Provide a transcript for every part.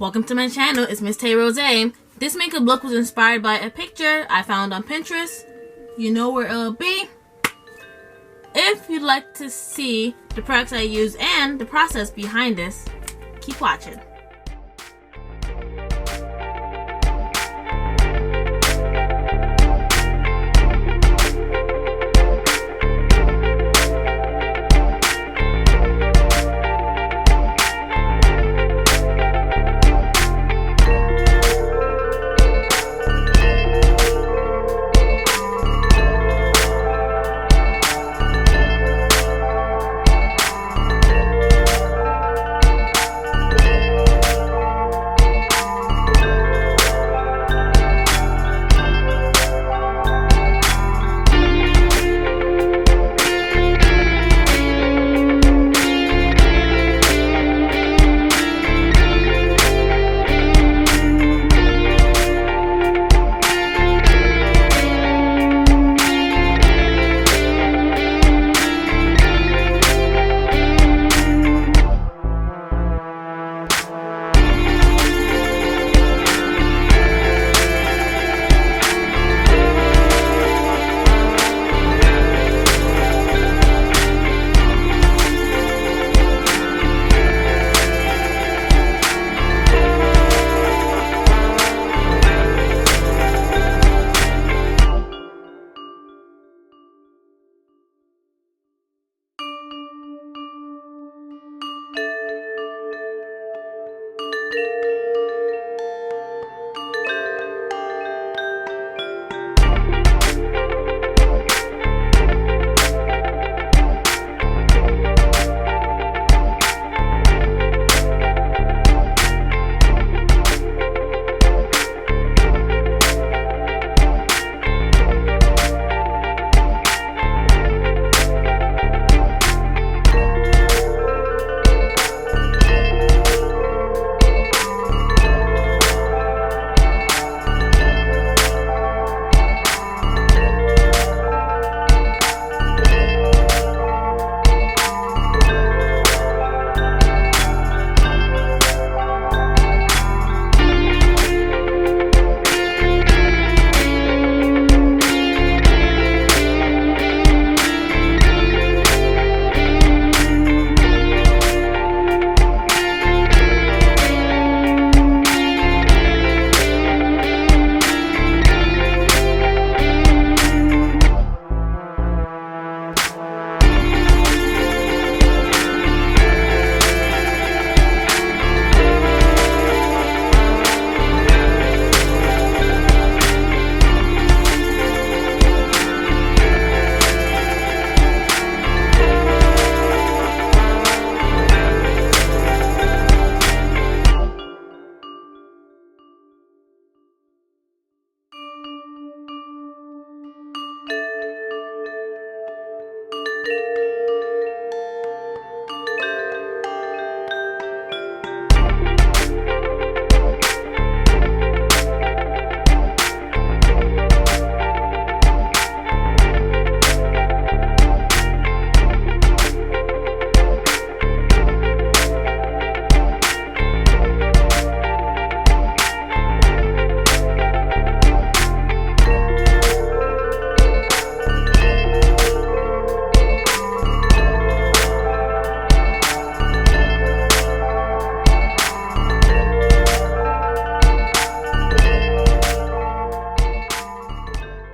Welcome to my channel. It's Miss Tay Rosé. This makeup look was inspired by a picture I found on Pinterest. You know where it'll be. If you'd like to see the products I use and the process behind this, keep watching.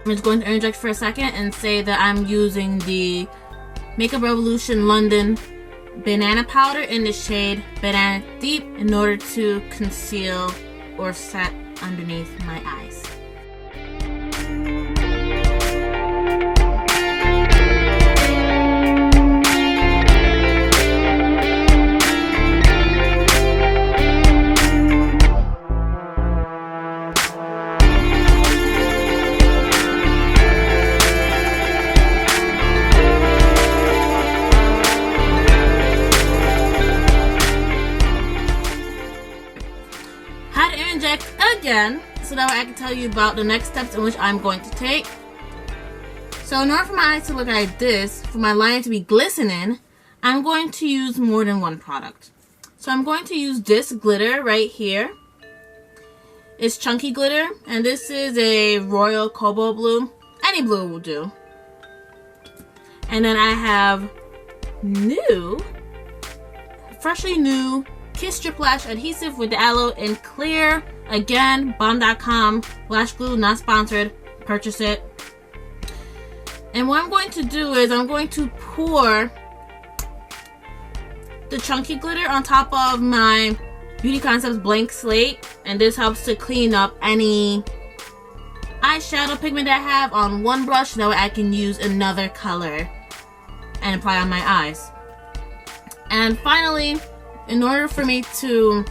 I'm just going to interject for a second and say that I'm using the Makeup Revolution London Banana Powder in the shade Banana Deep in order to conceal or set underneath my eyes. Again, so that way I can tell you about the next steps in which I'm going to take. So in order for my eyes to look like this, for my line to be glistening, I'm going to use more than one product. So I'm going to use this glitter right here. is Chunky Glitter, and this is a royal cobalt blue. Any blue will do. And then I have freshly new Kiss Strip Lash Adhesive with the aloe in clear. Again, bomb.com, lash glue, not sponsored. Purchase it. And what I'm going to do is I'm going to pour the Chunky Glitter on top of my Beauty Concepts blank slate, and this helps to clean up any eyeshadow pigment I have on one brush. That way I can use another color and apply on my eyes. And finally, in order for me to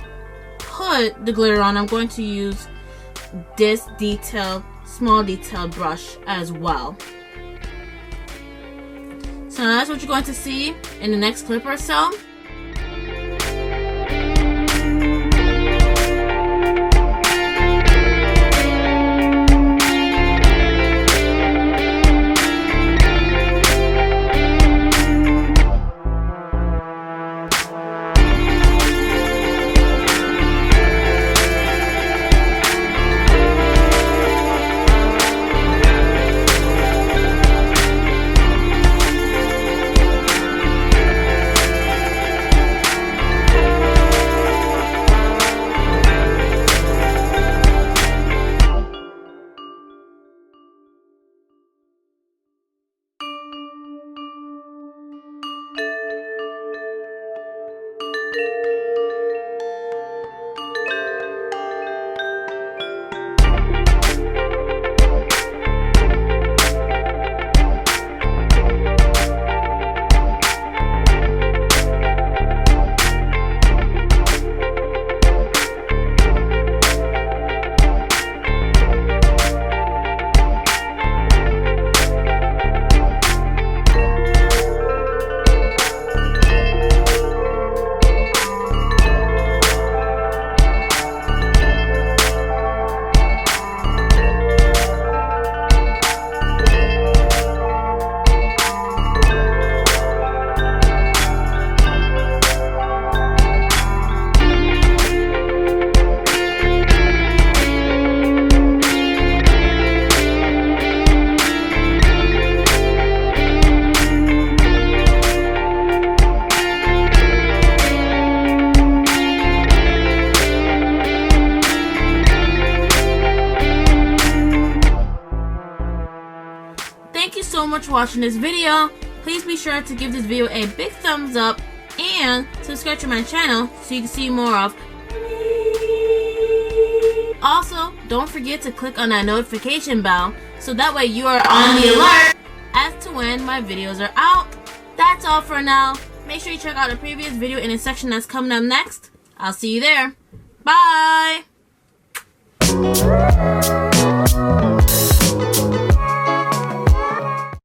put the glitter on, I'm going to use this small detailed brush as well. So that's what you're going to see in the next clip or so. Thank you so much for watching this video. Please be sure to give this video a big thumbs up and subscribe to my channel so you can see more of me. Also, don't forget to click on that notification bell so that way you are on the alert as to when my videos are out. That's all for now. Make sure you check out the previous video in the section that's coming up next. I'll see you there. Bye!